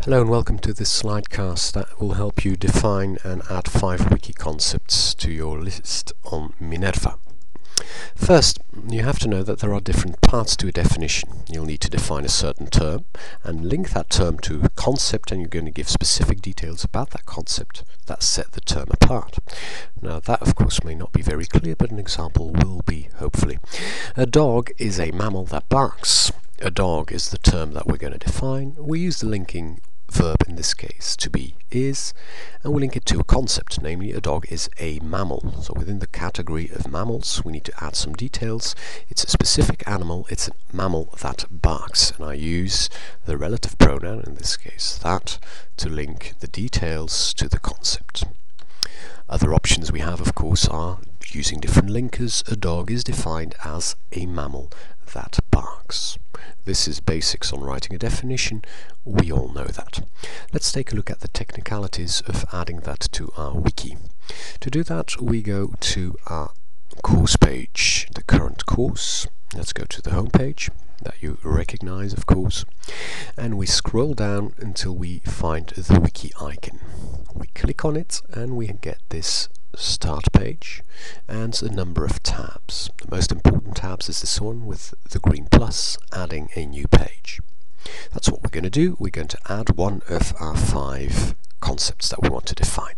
Hello and welcome to this slidecast that will help you define and add 5 wiki concepts to your list on Minerva. First, you have to know that there are different parts to a definition. You'll need to define a certain term and link that term to a concept, and you're going to give specific details about that concept that set the term apart. Now that of course may not be very clear, but an example will be, hopefully. A dog is a mammal that barks. A dog is the term that we're going to define. We use the linking verb in this case to be is, and we link it to a concept, namely a dog is a mammal. So within the category of mammals we need to add some details. It's a specific animal, it's a mammal that barks, and I use the relative pronoun, in this case that, to link the details to the concept. Other options we have of course are using different linkers. A dog is defined as a mammal that barks. This is basics on writing a definition. We all know that. Let's take a look at the technicalities of adding that to our wiki. To do that, we go to our course page, the current course. Let's go to the home page that you recognize, of course, and we scroll down until we find the wiki icon. We click on it and we get this start page and a number of tabs. The most important tabs is this one with the green plus, adding a new page. That's what we're going to do. We're going to add one of our 5 concepts that we want to define.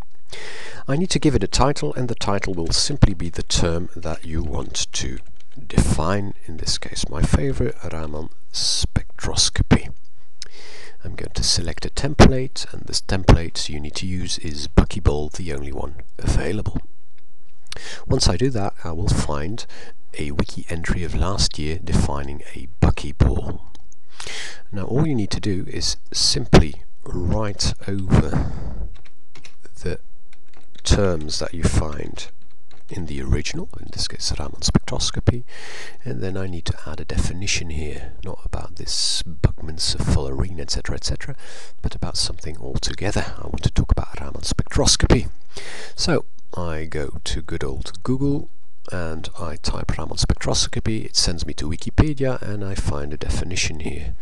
I need to give it a title, and the title will simply be the term that you want to define. In this case, my favorite, Raman spectroscopy. I'm going to select a template, and this template you need to use is Buckyball, the only one available. Once I do that, I will find a wiki entry of last year defining a buckyball. Now all you need to do is simply write over the terms that you find in the original, in this case Raman spectroscopy, and then I need to add a definition here, not about this Buckmann-Fullerene, etc., but about something altogether. I want to talk about Raman spectroscopy. So I go to good old Google and I type Raman spectroscopy. It sends me to Wikipedia and I find a definition here,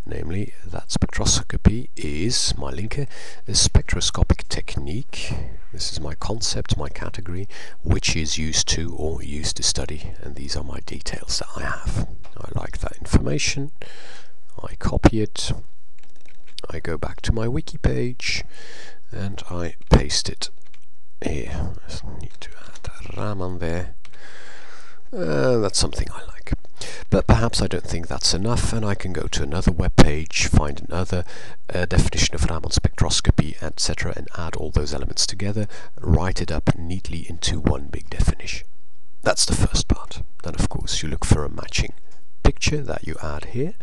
namely that spectroscopy is, my linker, a spectroscopic technique. This is my concept, my category, which is used to or used to study, and these are my details that I have. I like that information. I copy it. I go back to my wiki page and I paste it here. I need to add Raman there. That's something I like. But perhaps I don't think that's enough, and I can go to another web page, find another definition of Raman spectroscopy, etc., and add all those elements together, write it up neatly into one big definition. That's the first part. Then of course you look for a matching picture that you add here,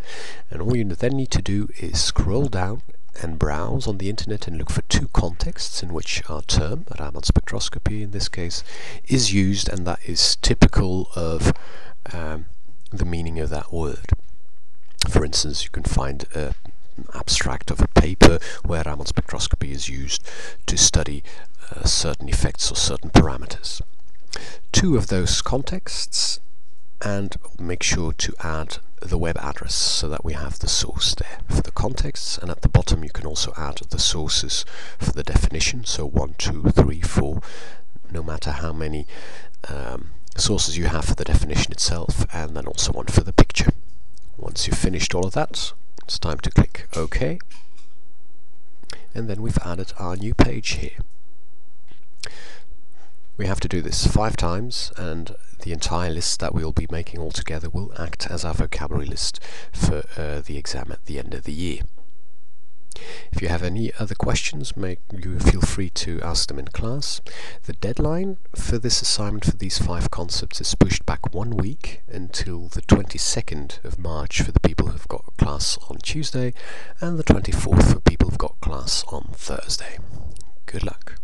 and all you then need to do is scroll down and browse on the internet and look for 2 contexts in which our term, Raman spectroscopy in this case, is used, and that is typical of the meaning of that word. For instance, you can find an abstract of a paper where Raman spectroscopy is used to study certain effects or certain parameters. 2 of those contexts, and make sure to add the web address so that we have the source there for the contexts, and at the bottom you can also add the sources for the definition, so 1, 2, 3, 4, no matter how many sources you have for the definition itself, and then also one for the picture. Once you've finished all of that, it's time to click OK, and then we've added our new page here. We have to do this 5 times, and the entire list that we'll be making all together will act as our vocabulary list for the exam at the end of the year. If you have any other questions, you feel free to ask them in class. The deadline for this assignment for these 5 concepts is pushed back 1 week until the 22nd of March for the people who've got class on Tuesday, and the 24th for people who've got class on Thursday. Good luck.